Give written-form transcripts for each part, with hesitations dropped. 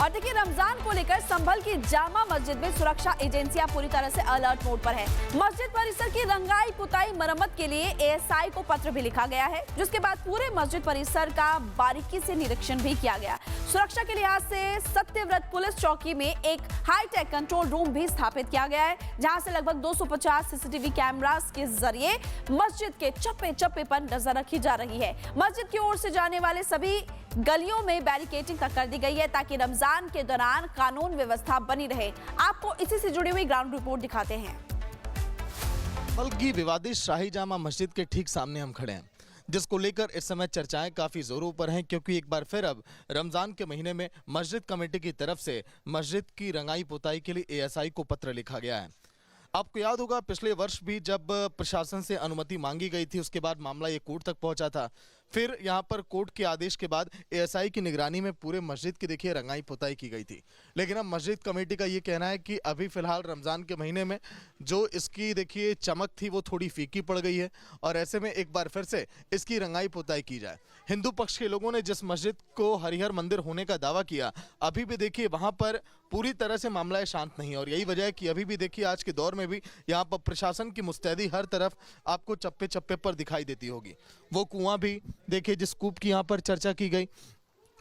और देखिए, रमजान को लेकर संभल की जामा मस्जिद में सुरक्षा एजेंसियां पूरी तरह से अलर्ट मोड पर है। मस्जिद परिसर की रंगाई पुताई मरम्मत के लिए एएसआई को पत्र भी लिखा गया है, जिसके बाद पूरे मस्जिद परिसर का बारीकी से निरीक्षण भी किया गया। सुरक्षा के लिहाज से सत्यव्रत पुलिस चौकी में एक हाईटेक कंट्रोल रूम भी स्थापित किया गया है, जहां से लगभग 250 सीसीटीवी कैमरास के जरिए मस्जिद के चप्पे चप्पे पर नजर रखी जा रही है। मस्जिद की ओर से जाने वाले सभी गलियों में बैरिकेडिंग कर दी गई है, ताकि रमजान के दौरान कानून व्यवस्था बनी रहे। आपको इसी से जुड़ी हुई ग्राउंड रिपोर्ट दिखाते हैं। बल्कि विवादित शाही जामा मस्जिद के ठीक सामने हम खड़े हैं, जिसको लेकर इस समय चर्चाएं काफ़ी जोरों पर हैं, क्योंकि एक बार फिर अब रमज़ान के महीने में मस्जिद कमेटी की तरफ से मस्जिद की रंगाई पुताई के लिए एएसआई को पत्र लिखा गया है। आपको याद होगा, पिछले वर्ष भी जब प्रशासन से अनुमति मांगी गई थी, उसके बाद मामला ये कोर्ट तक पहुंचा था। फिर यहाँ पर कोर्ट के आदेश के बाद एएसआई की निगरानी में पूरे मस्जिद की देखिए रंगाई पुताई की गई थी। लेकिन अब मस्जिद कमेटी का ये कहना है कि अभी फ़िलहाल रमज़ान के महीने में जो इसकी देखिए चमक थी वो थोड़ी फीकी पड़ गई है, और ऐसे में एक बार फिर से इसकी रंगाई पुताई की जाए। हिंदू पक्ष के लोगों ने जिस मस्जिद को हरिहर मंदिर होने का दावा किया, अभी भी देखिए वहाँ पर पूरी तरह से मामला शांत नहीं है, और यही वजह है कि अभी भी देखिए आज के दौर में भी यहाँ पर प्रशासन की मुस्तैदी हर तरफ आपको चप्पे चप्पे पर दिखाई देती होगी। वो कुआं भी देखिए जिस कूप की यहाँ पर चर्चा की गई,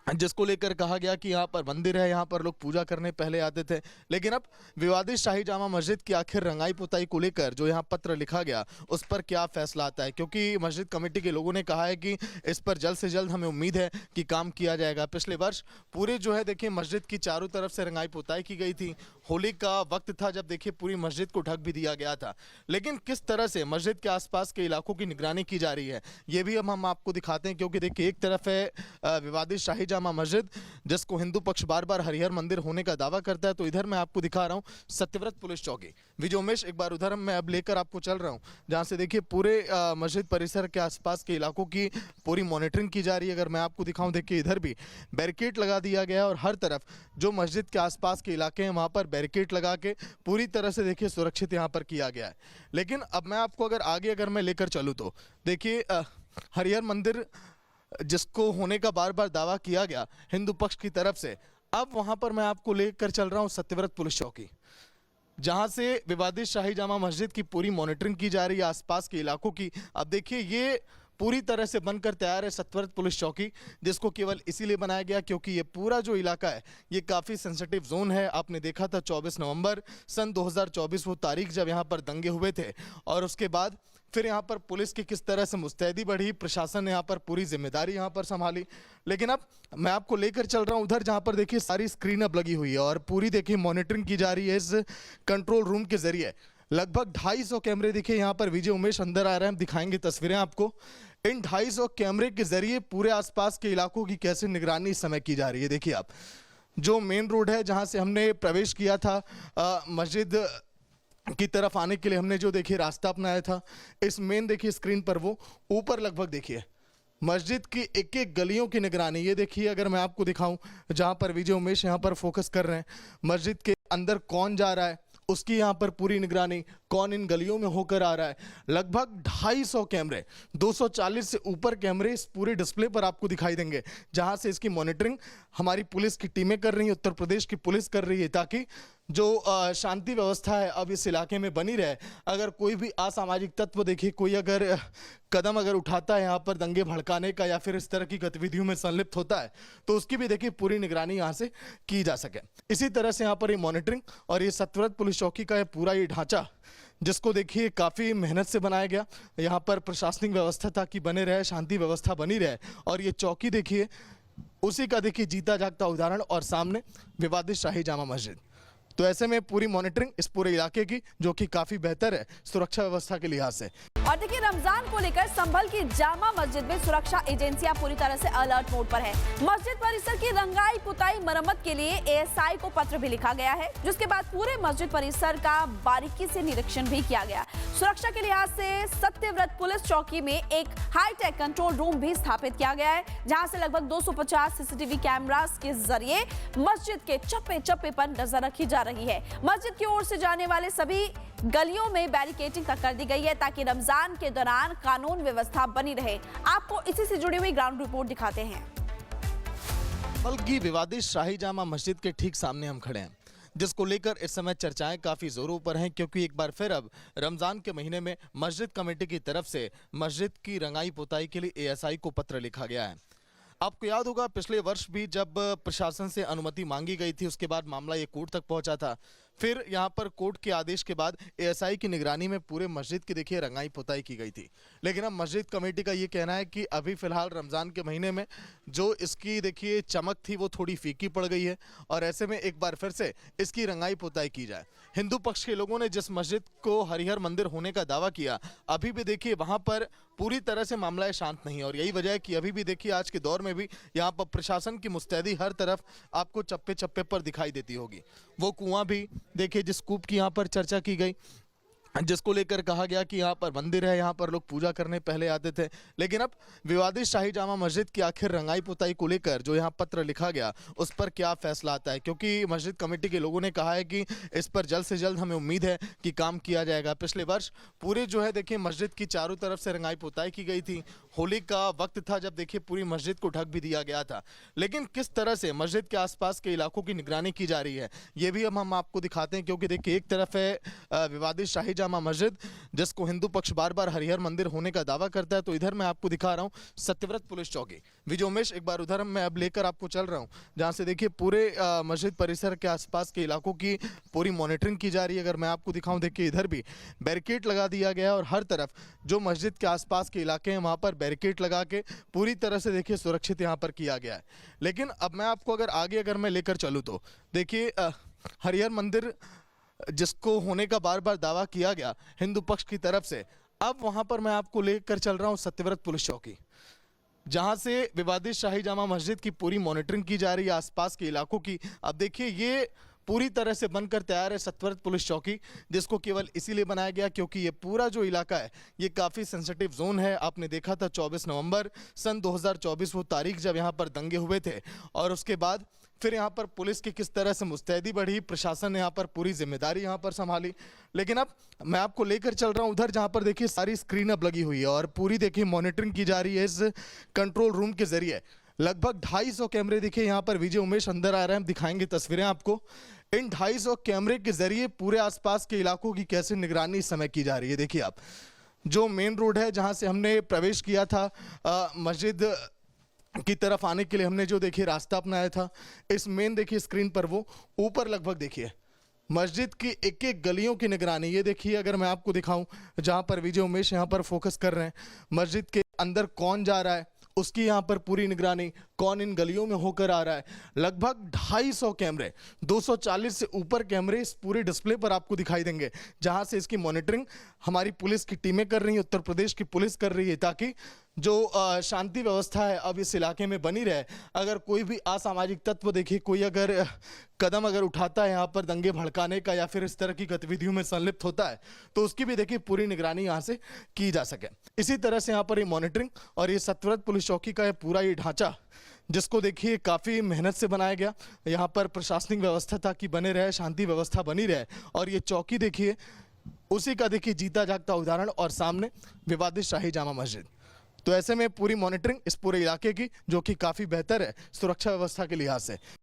जिसको लेकर कहा गया कि यहाँ पर मंदिर है, यहाँ पर लोग पूजा करने पहले आते थे। लेकिन अब विवादित शाही जामा मस्जिद की आखिर रंगाई पुताई को लेकर जो यहाँ पत्र लिखा गया, उस पर क्या फैसला आता है, क्योंकि मस्जिद कमेटी के लोगों ने कहा है कि इस पर जल्द से जल्द हमें उम्मीद है कि काम किया जाएगा। पिछले वर्ष पूरे जो है देखिए मस्जिद की चारों तरफ से रंगाई पुताई की गई थी। होली का वक्त था जब देखिए पूरी मस्जिद को ढक भी दिया गया था। लेकिन किस तरह से मस्जिद के आसपास के इलाकों की निगरानी की जा रही है, ये भी अब हम आपको दिखाते हैं। क्योंकि देखिए एक तरफ है विवादित शाही जामा मस्जिद, जिसको हिंदू पक्ष बार बार हरिहर मंदिर होने का दावा करता है, तो इधर मैं आपको दिखा रहा हूँ सत्यव्रत पुलिस चौकी। विजय उमेश, एक बार उधर मैं अब लेकर आपको चल रहा हूँ, जहाँ से देखिए पूरे मस्जिद परिसर के आसपास के इलाकों की पूरी मॉनिटरिंग की जा रही है। अगर मैं आपको दिखाऊं, देखिए इधर भी बैरिकेड लगा दिया गया है, और हर तरफ जो मस्जिद के आसपास के इलाके हैं वहाँ पर बैरिकेड लगा के पूरी तरह से देखिए सुरक्षित यहाँ पर किया गया है। लेकिन अब मैं आपको अगर मैं लेकर चलूँ, तो देखिए हरिहर मंदिर जिसको होने का बार बार दावा किया गया हिंदू पक्ष की तरफ से, अब वहां पर मैं आपको लेकर चल रहा हूं सत्यव्रत पुलिस चौकी, जहां से विवादित शाही जामा मस्जिद की पूरी मॉनिटरिंग की जा रही है, आसपास के इलाकों की। अब देखिए ये पूरी तरह से बनकर तैयार है सत्यव्रत पुलिस चौकी, जिसको केवल इसीलिए बनाया गया क्योंकि ये पूरा जो इलाका है ये काफ़ी सेंसिटिव जोन है। आपने देखा था 24 नवंबर सन 2024 वो तारीख जब यहाँ पर दंगे हुए थे, और उसके बाद फिर यहाँ पर पुलिस की किस तरह से मुस्तैदी बढ़ी, प्रशासन ने यहाँ पर पूरी जिम्मेदारी यहाँ पर संभाली। लेकिन अब मैं आपको लेकर चल रहा हूँ उधर, जहाँ पर देखिए सारी स्क्रीन अब लगी हुई है और पूरी देखिए मॉनिटरिंग की जा रही है इस कंट्रोल रूम के जरिए। लगभग 250 कैमरे देखिए यहाँ पर। विजय उमेश अंदर आ रहे हैं, हम दिखाएंगे तस्वीरें आपको। इन 250 कैमरे के जरिए पूरे आसपास के इलाकों की कैसे निगरानी इस समय की जा रही है। देखिए आप, जो मेन रोड है जहाँ से हमने प्रवेश किया था मस्जिद की तरफ आने के लिए, हमने जो देखिए रास्ता अपनाया था, इस मेन देखिए स्क्रीन पर वो ऊपर लगभग देखिए मस्जिद की एक एक गलियों की निगरानी। ये देखिए अगर मैं आपको दिखाऊं, जहां पर विजय उमेश यहां पर फोकस कर रहे हैं, मस्जिद के अंदर कौन जा रहा है उसकी यहाँ पर पूरी निगरानी, कौन इन गलियों में होकर आ रहा है। लगभग 250 कैमरे, 240 से ऊपर कैमरे इस पूरे डिस्प्ले पर आपको दिखाई देंगे, जहाँ से इसकी मॉनिटरिंग हमारी पुलिस की टीमें कर रही हैं, उत्तर प्रदेश की पुलिस कर रही है, ताकि जो शांति व्यवस्था है अब इस इलाके में बनी रहे। अगर कोई भी असामाजिक तत्व देखिए कोई अगर कदम उठाता है यहाँ पर दंगे भड़काने का या फिर इस तरह की गतिविधियों में संलिप्त होता है, तो उसकी भी देखिए पूरी निगरानी यहाँ से की जा सके। इसी तरह से यहाँ पर ये मॉनिटरिंग और ये सत्यव्रत पुलिस चौकी का पूरा ये ढांचा, जिसको देखिए काफ़ी मेहनत से बनाया गया, यहाँ पर प्रशासनिक व्यवस्था ताकि बने रहे, शांति व्यवस्था बनी रहे। और ये चौकी देखिए उसी का देखिए जीता जागता उदाहरण, और सामने विवादित शाही जामा मस्जिद। तो ऐसे में पूरी मॉनिटरिंग इस पूरे इलाके की, जो कि काफी बेहतर है सुरक्षा व्यवस्था के लिहाज से। और देखिए, रमजान को लेकर संभल की जामा मस्जिद में सुरक्षा एजेंसियां पूरी तरह से अलर्ट मोड पर है। मस्जिद परिसर की रंगाई पुताई मरम्मत के लिए एएसआई को पत्र भी लिखा गया है, जिसके बाद पूरे मस्जिद परिसर का बारीकी से निरीक्षण भी किया गया। सुरक्षा के लिहाज से सत्यव्रत पुलिस चौकी में एक हाईटेक कंट्रोल रूम भी स्थापित किया गया है, जहां से लगभग 250 सीसीटीवी कैमरास के जरिए मस्जिद के चप्पे चप्पे पर नजर रखी जा रही है। मस्जिद की ओर से जाने वाले सभी गलियों में बैरिकेडिंग कर दी गई है, ताकि रमजान के दौरान कानून व्यवस्था बनी रहे। आपको इसी से जुड़ी हुई ग्राउंड रिपोर्ट दिखाते हैं। बल्कि विवादित शाही जामा मस्जिद के ठीक सामने हम खड़े हैं, जिसको लेकर इस समय चर्चाएं काफी जोरों पर हैं, क्योंकि एक बार फिर अब रमजान के महीने में मस्जिद कमेटी की तरफ से मस्जिद की रंगाई पुताई के लिए एएसआई को पत्र लिखा गया है। आपको याद होगा पिछले वर्ष भी जब प्रशासन से अनुमति मांगी गई थी, उसके बाद मामला ये कोर्ट तक पहुंचा था। फिर यहाँ पर कोर्ट के आदेश के बाद एएसआई की निगरानी में पूरे मस्जिद की देखिए रंगाई पुताई की गई थी। लेकिन अब मस्जिद कमेटी का ये कहना है कि अभी फिलहाल रमज़ान के महीने में जो इसकी देखिए चमक थी वो थोड़ी फीकी पड़ गई है, और ऐसे में एक बार फिर से इसकी रंगाई पुताई की जाए। हिंदू पक्ष के लोगों ने जिस मस्जिद को हरिहर मंदिर होने का दावा किया, अभी भी देखिए वहाँ पर पूरी तरह से मामला शांत नहीं है, और यही वजह है कि अभी भी देखिए आज के दौर में भी यहाँ पर प्रशासन की मुस्तैदी हर तरफ आपको चप्पे चप्पे पर दिखाई देती होगी। वो कुआं भी देखिए जिस कूप की यहाँ पर चर्चा की गई, जिसको लेकर कहा गया कि यहाँ पर मंदिर है, यहाँ पर लोग पूजा करने पहले आते थे, लेकिन अब विवादित शाही जामा मस्जिद की आखिर रंगाई पुताई को लेकर जो यहाँ पत्र लिखा गया उस पर क्या फैसला आता है, क्योंकि मस्जिद कमेटी के लोगों ने कहा है कि इस पर जल्द से जल्द हमें उम्मीद है कि काम किया जाएगा। पिछले वर्ष पूरे जो है देखिए मस्जिद की चारों तरफ से रंगाई पुताई की गई थी। होली का वक्त था जब देखिए पूरी मस्जिद को ढक भी दिया गया था, लेकिन किस तरह से मस्जिद के आसपास के इलाकों की निगरानी की जा रही है ये भी अब हम आपको दिखाते हैं। क्योंकि देखिए एक तरफ है विवादित शाही जामा मस्जिद, जिसको हिंदू पक्ष बार बार हरिहर मंदिर होने का दावा करता है, तो इधर मैं आपको दिखा रहा हूँ सत्यव्रत पुलिस चौकी। विजय उमेश, एक बार उधर मैं अब लेकर आपको चल रहा हूँ, जहाँ से देखिए पूरे मस्जिद परिसर के आसपास के इलाकों की पूरी मॉनिटरिंग की जा रही है। अगर मैं आपको दिखाऊं, देखिए इधर भी बैरिकेड लगा दिया गया है, और हर तरफ जो मस्जिद के आसपास के इलाके हैं वहाँ पर बैरिकेड लगा के पूरी तरह से देखिए सुरक्षित यहाँ पर किया गया है। लेकिन अब मैं आपको अगर मैं लेकर चलूँ तो देखिए हरिहर मंदिर जिसको होने का बार बार दावा किया गया हिंदू पक्ष की तरफ से, अब वहां पर मैं आपको लेकर चल रहा हूं सत्यव्रत पुलिस चौकी, जहां से विवादित शाही जामा मस्जिद की पूरी मॉनिटरिंग की जा रही है आसपास के इलाकों की। अब देखिए ये पूरी तरह से बनकर तैयार है सत्यव्रत पुलिस चौकी, जिसको केवल इसीलिए बनाया गया क्योंकि ये पूरा जो इलाका है ये काफ़ी सेंसिटिव जोन है। आपने देखा था 24 नवंबर सन 2024 वो तारीख जब यहाँ पर दंगे हुए थे, और उसके बाद फिर यहाँ पर पुलिस की किस तरह से मुस्तैदी बढ़ी, प्रशासन ने यहाँ पर पूरी जिम्मेदारी यहाँ पर संभाली। लेकिन अब मैं आपको लेकर चल रहा हूँ उधर जहाँ पर देखिए सारी स्क्रीन अब लगी हुई है, और पूरी देखिए मॉनिटरिंग की जा रही है इस कंट्रोल रूम के जरिए। लगभग 250 कैमरे देखिए यहाँ पर विजय उमेश अंदर आ रहे हैं, हम दिखाएंगे तस्वीरें आपको। इन 250 कैमरे के जरिए पूरे आसपास के इलाकों की कैसे निगरानी इस समय की जा रही है। देखिए आप जो मेन रोड है जहाँ से हमने प्रवेश किया था मस्जिद की तरफ आने के लिए, हमने जो देखिए रास्ता अपनाया था, इस मेन देखिए स्क्रीन पर वो ऊपर लगभग देखिए मस्जिद की एक एक गलियों की निगरानी। ये देखिए अगर मैं आपको दिखाऊं जहां पर विजय उमेश यहां पर फोकस कर रहे हैं, मस्जिद के अंदर कौन जा रहा है उसकी यहाँ पर पूरी निगरानी, कौन इन गलियों में होकर आ रहा है। लगभग 250 कैमरे, 240 से ऊपर कैमरे इस पूरे डिस्प्ले पर आपको दिखाई देंगे, जहां से इसकी मॉनिटरिंग हमारी पुलिस की टीमें कर रही हैं, उत्तर प्रदेश की पुलिस कर रही है, ताकि जो शांति व्यवस्था है अब इस इलाके में बनी रहे। अगर कोई भी असामाजिक तत्व देखिए कोई अगर कदम उठाता है यहाँ पर दंगे भड़काने का या फिर इस तरह की गतिविधियों में संलिप्त होता है, तो उसकी भी देखिए पूरी निगरानी यहाँ से की जा सके। इसी तरह से यहाँ पर ये मॉनिटरिंग और ये सत्यव्रत पुलिस चौकी का पूरा ये ढांचा, जिसको देखिए काफ़ी मेहनत से बनाया गया, यहाँ पर प्रशासनिक व्यवस्था ताकि बने रहे, शांति व्यवस्था बनी रहे, और ये चौकी देखिए उसी का देखिए जीता जागता उदाहरण, और सामने विवादित शाही जामा मस्जिद। तो ऐसे में पूरी मॉनिटरिंग इस पूरे इलाके की, जो कि काफ़ी बेहतर है सुरक्षा व्यवस्था के लिहाज से।